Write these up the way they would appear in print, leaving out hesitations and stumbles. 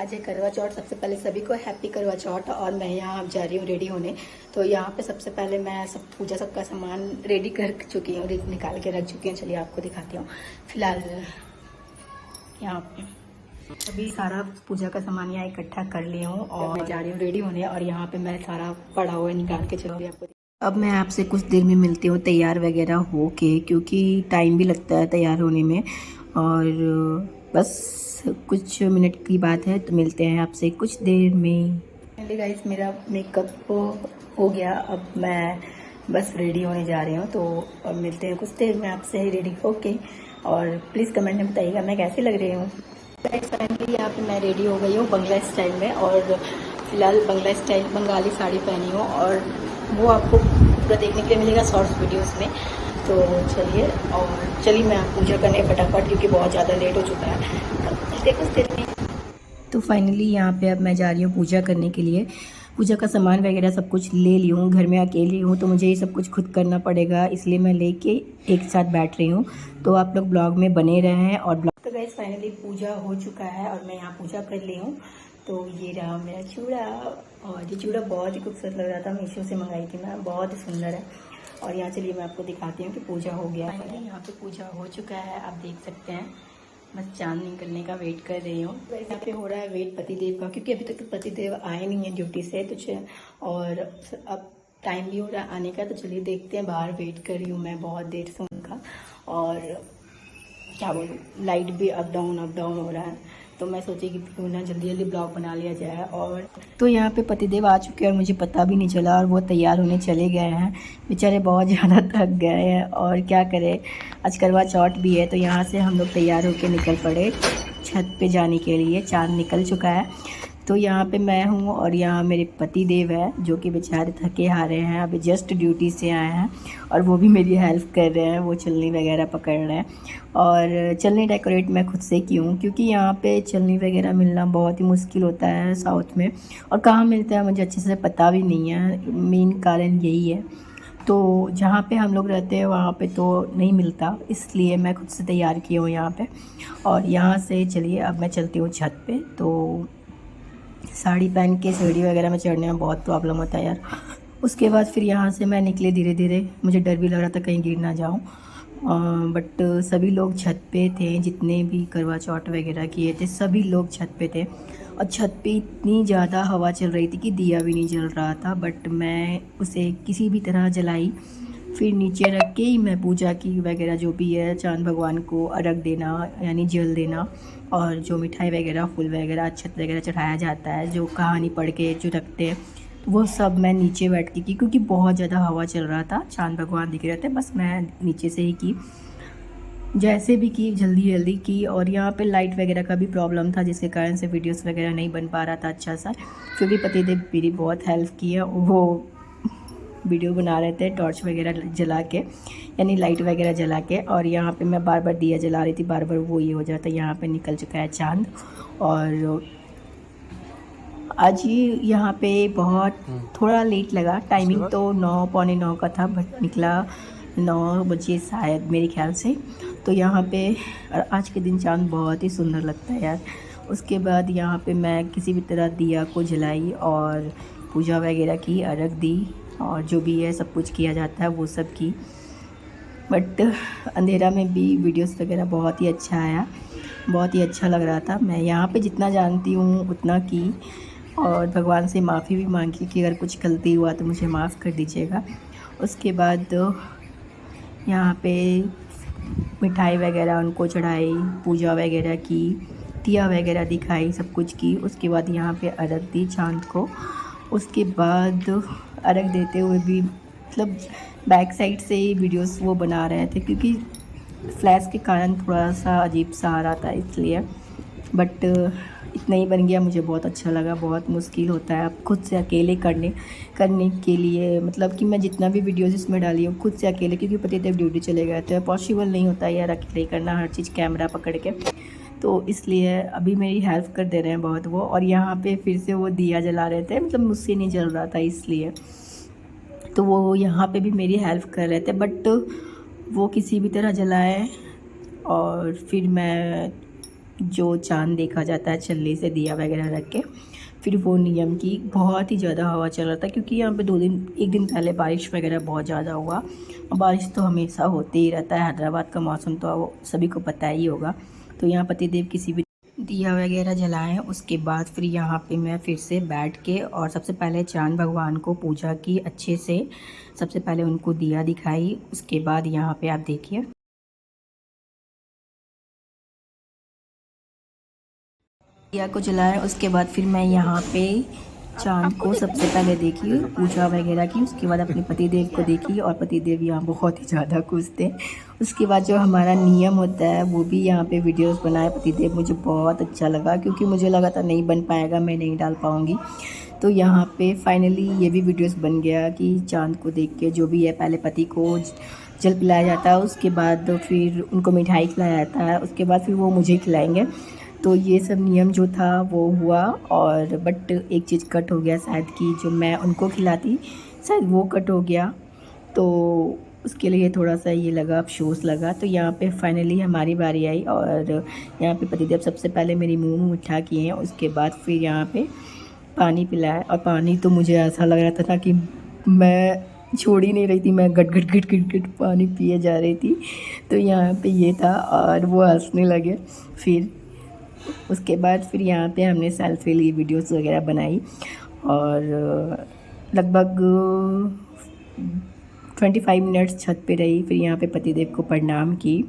आज है करवा चौथ। सबसे पहले सभी को हैप्पी करवा चौथ। और मैं यहाँ जा रही हूँ रेडी होने। तो यहाँ पे सबसे पहले मैं सब पूजा सबका सामान रेडी कर चुकी हूँ, निकाल के रख चुकी हूँ। चलिए आपको दिखाती हूँ। फिलहाल यहाँ पे अभी सारा पूजा का सामान यहाँ इकट्ठा कर ली हूँ और मैं जा रही हूँ रेडी होने। और यहाँ पे मैं सारा पड़ा हुआ निकाल के चलूँगी आपको। अब मैं आपसे कुछ देर में मिलती हूँ तैयार वगैरह हो के, क्योंकि टाइम भी लगता है तैयार होने में। और बस कुछ मिनट की बात है, तो मिलते हैं आपसे कुछ देर में। गाइस मेरा मेकअप हो गया, अब मैं बस रेडी होने जा रही हूँ। तो अब मिलते हैं कुछ देर में आपसे रेडी होके। और प्लीज़ कमेंट में बताइएगा मैं कैसी लग रही हूँ। फाइनली यहाँ पे मैं रेडी हो गई हूँ बंगला स्टाइल में। और फिलहाल बंगला स्टाइल बंगाली साड़ी पहनी हूँ और वो आपको पूरा देखने के लिए मिलेगा शॉर्ट्स वीडियोस में। तो चलिए मैं पूजा करने फटाफट, क्योंकि बहुत ज़्यादा लेट हो चुका है। कुछ देर में तो फाइनली यहाँ पे अब मैं जा रही हूँ पूजा करने के लिए। पूजा का सामान वगैरह सब कुछ ले ली हूँ। घर में अकेली हूँ तो मुझे ये सब कुछ खुद करना पड़ेगा, इसलिए मैं लेके एक साथ बैठ रही हूँ। तो आप लोग ब्लॉग में बने रहे हैं। और ब्लॉग तो गाइस फाइनली पूजा हो चुका है और मैं यहाँ पूजा कर ली हूँ। तो ये रहा मेरा चूड़ा। और ये चूड़ा बहुत ही खूबसूरत लग रहा था, मीशो से मंगाई थी मैं, बहुत ही सुंदर है। और यहाँ चलिए मैं आपको दिखाती हूँ कि पूजा हो गया है। यहाँ पे पूजा हो चुका है, आप देख सकते हैं। बस चांद निकलने का वेट कर रही हूँ। यहाँ पे हो रहा है वेट पतिदेव का, क्योंकि अभी तक तो पतिदेव आए नहीं है ड्यूटी से और अब टाइम भी हो रहा है आने का। तो चलिए देखते हैं, बाहर वेट कर रही हूँ मैं बहुत देर से उनका। और क्या बोलूँ, लाइट भी अप डाउन हो रहा है। तो मैं सोची कि क्यों ना जल्दी जल्दी ब्लॉग बना लिया जाए। और तो यहाँ पे पतिदेव आ चुके हैं और मुझे पता भी नहीं चला, और वो तैयार होने चले गए हैं। बेचारे बहुत ज़्यादा थक गए हैं, और क्या करें, आज करवा चौथ भी है। तो यहाँ से हम लोग तैयार होकर निकल पड़े छत पे जाने के लिए। चाँद निकल चुका है। तो यहाँ पे मैं हूँ और यहाँ मेरे पति देव है, जो कि बेचारे थके हारे हैं, अभी जस्ट ड्यूटी से आए हैं। और वो भी मेरी हेल्प कर रहे हैं, वो चलनी वगैरह पकड़ रहे हैं। और चलनी डेकोरेट मैं खुद से की हूँ, क्योंकि यहाँ पे चलनी वगैरह मिलना बहुत ही मुश्किल होता है साउथ में। और कहाँ मिलता है मुझे अच्छे से पता भी नहीं है, मेन कारण यही है। तो जहाँ पे हम लोग रहते हैं वहाँ पे तो नहीं मिलता, इसलिए मैं खुद से तैयार की हूँ यहाँ पे। और यहाँ से चलिए अब मैं चलती हूँ छत पे। तो साड़ी पहन के सीढ़ी वगैरह में चढ़ने में बहुत प्रॉब्लम होता है यार। उसके बाद फिर यहाँ से मैं निकले धीरे धीरे, मुझे डर भी लग रहा था कहीं गिर ना जाऊँ। बट सभी लोग छत पे थे, जितने भी करवा चौथ वगैरह किए थे सभी लोग छत पे थे। और छत पे इतनी ज़्यादा हवा चल रही थी कि दिया भी नहीं जल रहा था, बट मैं उसे किसी भी तरह जलाई। फिर नीचे रख के ही मैं पूजा की वगैरह जो भी है, चांद भगवान को अर्घ देना यानी जल देना। और जो मिठाई वगैरह फूल वगैरह अक्षत वगैरह चढ़ाया जाता है, जो कहानी पढ़ के जो रखते हैं, वो सब मैं नीचे बैठ के की, क्योंकि बहुत ज़्यादा हवा चल रहा था, चांद भगवान दिख रहे थे। बस मैं नीचे से ही की, जैसे भी की, जल्दी जल्दी की। और यहाँ पे लाइट वगैरह का भी प्रॉब्लम था, जिसके कारण से वीडियोस वगैरह नहीं बन पा रहा था अच्छा सा। फिर भी पतिदेव मेरी बहुत हेल्प की है, वो वीडियो बना रहे थे टॉर्च वगैरह जला के, यानी लाइट वगैरह जला के। और यहाँ पे मैं बार बार दिया जला रही थी, बार बार वो ये हो जाता। यहाँ पे निकल चुका है चांद। और आज ही यहाँ पे बहुत थोड़ा लेट लगा, टाइमिंग तो 9 पौने 9 का था, बट निकला 9 बजे शायद मेरे ख्याल से। तो यहाँ पे आज के दिन चांद बहुत ही सुंदर लगता है यार। उसके बाद यहाँ पे मैं किसी भी तरह दिया को जलाई और पूजा वगैरह की, अर्घ दी, और जो भी है सब कुछ किया जाता है वो सब की। बट अंधेरा में भी वीडियोस वगैरह बहुत ही अच्छा आया, बहुत ही अच्छा लग रहा था। मैं यहाँ पे जितना जानती हूँ उतना की, और भगवान से माफ़ी भी मांगी कि अगर कुछ गलती हुआ तो मुझे माफ़ कर दीजिएगा। उसके बाद यहाँ पे मिठाई वगैरह उनको चढ़ाई, पूजा वगैरह की, दिया वगैरह दिखाई, सब कुछ की। उसके बाद यहाँ पे अर्घ दी चाँद को। उसके बाद अर्घ देते हुए भी मतलब बैक साइड से ही वीडियोस वो बना रहे थे, क्योंकि फ्लैश के कारण थोड़ा सा अजीब सा आ रहा था इसलिए। बट इतना ही बन गया, मुझे बहुत अच्छा लगा। बहुत मुश्किल होता है आप खुद से अकेले करने के लिए, मतलब कि मैं जितना भी वीडियोस इसमें डाली हूँ खुद से अकेले, क्योंकि पतिदेव ड्यूटी चले गए तो पॉसिबल नहीं होता यार अकेले करना हर चीज़ कैमरा पकड़ के। तो इसलिए अभी मेरी हेल्प कर दे रहे हैं बहुत वो। और यहाँ पे फिर से वो दिया जला रहे थे, मतलब मुझसे नहीं जल रहा था इसलिए। तो वो यहाँ पे भी मेरी हेल्प कर रहे थे, बट वो किसी भी तरह जलाए। और फिर मैं जो चाँद देखा जाता है छल्ले से दिया वगैरह रख के। फिर वो नियम की बहुत ही ज़्यादा हवा चल रहा था, क्योंकि यहाँ पे 2 दिन 1 दिन पहले बारिश वगैरह बहुत ज़्यादा हुआ, और बारिश तो हमेशा होते ही रहता है। हैदराबाद का मौसम तो सभी को पता ही होगा। तो यहाँ पतिदेव किसी भी दिया वगैरह जलाएं। उसके बाद फिर यहाँ पे मैं फिर से बैठ के और सबसे पहले चाँद भगवान को पूजा की अच्छे से। सबसे पहले उनको दिया दिखाई। उसके बाद यहाँ पे आप देखिए दिया को जलाया। उसके बाद फिर मैं यहाँ पे चाँद को सबसे पहले देखी, पूजा वगैरह की। उसके बाद अपने पतिदेव को देखी, और पतिदेव यहाँ बहुत ही ज़्यादा खुश थे। उसके बाद जो हमारा नियम होता है वो भी यहाँ पे वीडियोस बनाए पतिदेव। मुझे बहुत अच्छा लगा, क्योंकि मुझे लगा था नहीं बन पाएगा, मैं नहीं डाल पाऊँगी। तो यहाँ पे फाइनली ये भी वीडियोस बन गया कि चाँद को देख के जो भी है, पहले पति को जल पिलाया जाता है, उसके बाद फिर उनको मिठाई खिलाया जाता है, उसके बाद फिर वो मुझे खिलाएँगे। तो ये सब नियम जो था वो हुआ। और बट एक चीज़ कट हो गया शायद, कि जो मैं उनको खिलाती शायद वो कट हो गया, तो उसके लिए थोड़ा सा ये लगा, अफसोस लगा। तो यहाँ पे फाइनली हमारी बारी आई, और यहाँ पे पतिदेव सबसे पहले मेरी मुँह मीठा किए हैं। उसके बाद फिर यहाँ पे पानी पिलाया, और पानी तो मुझे ऐसा लग रहा था कि मैं छोड़ ही नहीं रही थी, मैं गट गट गट गट गट पानी पिए जा रही थी। तो यहाँ पे ये था, और वो हंसने लगे। फिर उसके बाद फिर यहाँ पे हमने सेल्फी ली, वीडियोस वगैरह बनाई, और लगभग 25 मिनट्स छत पे रही। फिर यहाँ पे पतिदेव को प्रणाम की,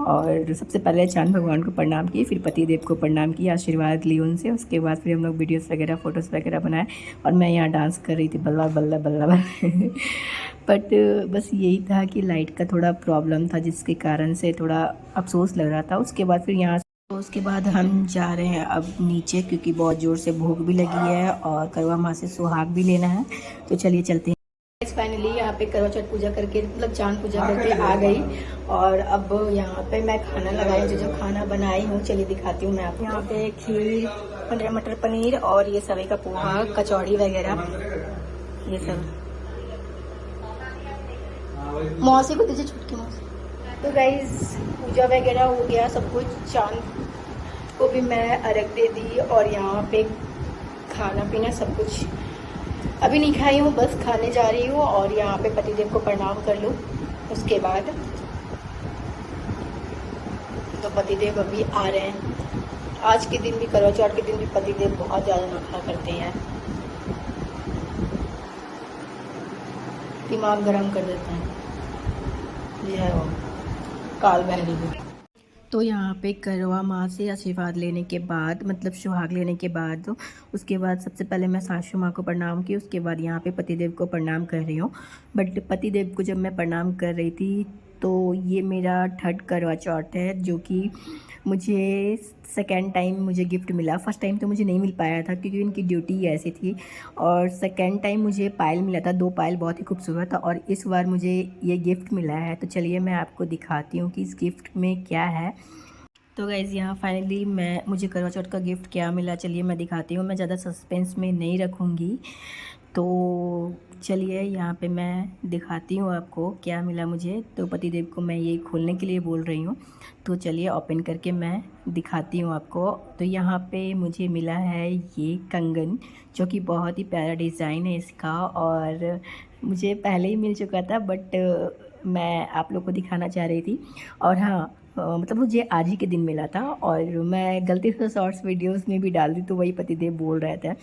और सबसे पहले चाँद भगवान को प्रणाम की, फिर पतिदेव को प्रणाम किया, आशीर्वाद ली उनसे। उसके बाद फिर हम लोग वीडियोस वगैरह फ़ोटोज़ वगैरह बनाए, और मैं यहाँ डांस कर रही थी बल्ला बल्ला बल्ला बल्ला। बट बस यही था कि लाइट का थोड़ा प्रॉब्लम था, जिसके कारण से थोड़ा अफसोस लग रहा था। उसके बाद फिर यहाँ तो उसके बाद हम जा रहे हैं अब नीचे, क्योंकि बहुत ज़ोर से भूख भी लगी है, और करवा माँ से सुहाग भी लेना है। तो चलिए चलते हैं। फाइनली यहाँ पे करवा चौथ पूजा करके, मतलब चांद पूजा करके आ गई, और अब यहाँ पे मैं खाना लगाई, जो खाना बनाई हूँ चलिए दिखाती हूँ मैं आपको। यहाँ पे खीर, मटर पनीर, और ये सवे का पोहा, कचौड़ी वगैरह, ये सब। मौसी को दीजिए, छुटकी मौसी। तो गाइज पूजा वगैरह हो गया सब कुछ, चांद को भी मैं अर्घ दे दी, और यहाँ पे खाना पीना सब कुछ अभी नहीं खाई हूँ, बस खाने जा रही हूँ। और यहाँ पे पतिदेव को प्रणाम कर लूँ। उसके बाद तो पतिदेव अभी आ रहे हैं। आज के दिन भी, करवा चौथ के दिन भी पतिदेव बहुत ज़्यादा नखरा करते हैं, दिमाग गर्म कर देते हैं। ये है वो काल बहरी भी। तो यहाँ पे करवा माँ से आशीर्वाद लेने के बाद, मतलब सुहाग लेने के बाद, उसके बाद सबसे पहले मैं सासू माँ को प्रणाम की। उसके बाद यहाँ पे पतिदेव को प्रणाम कर रही हूँ। बट पतिदेव को जब मैं प्रणाम कर रही थी, तो ये मेरा थर्ड करवा चौथ है, जो कि मुझे सेकेंड टाइम मुझे गिफ्ट मिला। फर्स्ट टाइम तो मुझे नहीं मिल पाया था, क्योंकि इनकी ड्यूटी ऐसी थी। और सेकेंड टाइम मुझे पायल मिला था, 2 पायल बहुत ही खूबसूरत था, और इस बार मुझे ये गिफ्ट मिला है। तो चलिए मैं आपको दिखाती हूँ कि इस गिफ्ट में क्या है। तो गाइज़ यहाँ फाइनली मुझे करवा चौथ का गिफ्ट क्या मिला, चलिए मैं दिखाती हूँ। मैं ज़्यादा सस्पेंस में नहीं रखूँगी, तो चलिए यहाँ पे मैं दिखाती हूँ आपको क्या मिला मुझे। तो पतिदेव को मैं ये खोलने के लिए बोल रही हूँ, तो चलिए ओपन करके मैं दिखाती हूँ आपको। तो यहाँ पे मुझे मिला है ये कंगन, जो कि बहुत ही प्यारा डिज़ाइन है इसका, और मुझे पहले ही मिल चुका था, बट मैं आप लोग को दिखाना चाह रही थी। और हाँ, मतलब मुझे आज ही के दिन मिला था, और मैं गलती से शॉर्ट्स वीडियोस में भी डाल दी, तो वही पतिदेव बोल रहे थे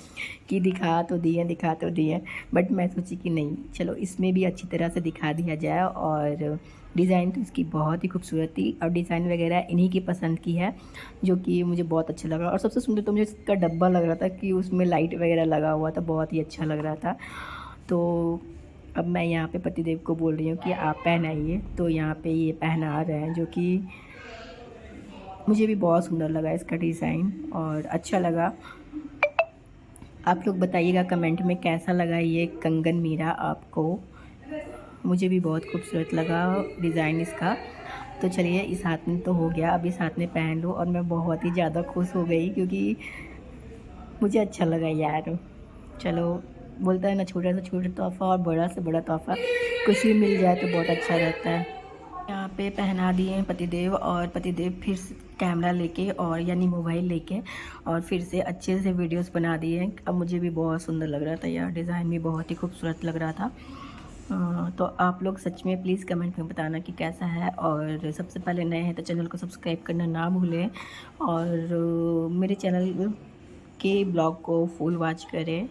कि दिखा तो दिए। बट मैं सोची कि नहीं, चलो इसमें भी अच्छी तरह से दिखा दिया जाए। और डिज़ाइन तो इसकी बहुत ही खूबसूरत थी, और डिज़ाइन वगैरह इन्हीं की पसंद की है, जो कि मुझे बहुत अच्छा लगा। और सबसे सुंदर तो मुझे इसका डब्बा लग रहा था, कि उसमें लाइट वगैरह लगा हुआ था, बहुत ही अच्छा लग रहा था। तो अब मैं यहाँ पे पतिदेव को बोल रही हूँ कि आप पहनाइए। तो यहाँ पे ये पहना रहे हैं, जो कि मुझे भी बहुत सुंदर लगा इसका डिज़ाइन, और अच्छा लगा। आप लोग बताइएगा कमेंट में कैसा लगा ये कंगन मेरा आपको। मुझे भी बहुत खूबसूरत लगा डिज़ाइन इसका। तो चलिए इस हाथ में तो हो गया, अब इस हाथ में पहन लो। और मैं बहुत ही ज़्यादा खुश हो गई, क्योंकि मुझे अच्छा लगा यार। चलो, बोलता है ना, छोटा से छोटा तोहफ़ा और बड़ा से बड़ा तोहफ़ा कुछ भी मिल जाए तो बहुत अच्छा रहता है। यहाँ पे पहना दिए हैं पतिदेव, और पतिदेव फिर कैमरा लेके और यानी मोबाइल लेके और फिर से अच्छे से वीडियोस बना दिए हैं। अब मुझे भी बहुत सुंदर लग रहा था यार, डिज़ाइन भी बहुत ही खूबसूरत लग रहा था। तो आप लोग सच में प्लीज़ कमेंट में बताना कि कैसा है, और सबसे पहले नए हैं तो चैनल को सब्सक्राइब करना ना भूलें, और मेरे चैनल के ब्लॉग को फुल वॉच करें।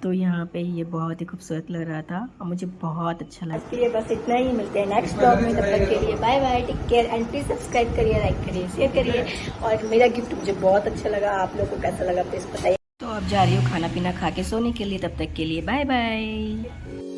तो यहाँ पे ये बहुत ही खूबसूरत लग रहा था और मुझे बहुत अच्छा लगा। इसके लिए बस इतना ही, मिलते हैं नेक्स्ट ब्लॉग में, तब तक के लिए bye bye, take care and please subscribe करिए, लाइक करिए, शेयर करिए। और मेरा गिफ्ट मुझे बहुत अच्छा लगा, आप लोगों को कैसा लगा प्लीज़ बताइए। तो अब जा रही हूँ खाना पीना खा के सोने के लिए, तब तक के लिए बाय बाय।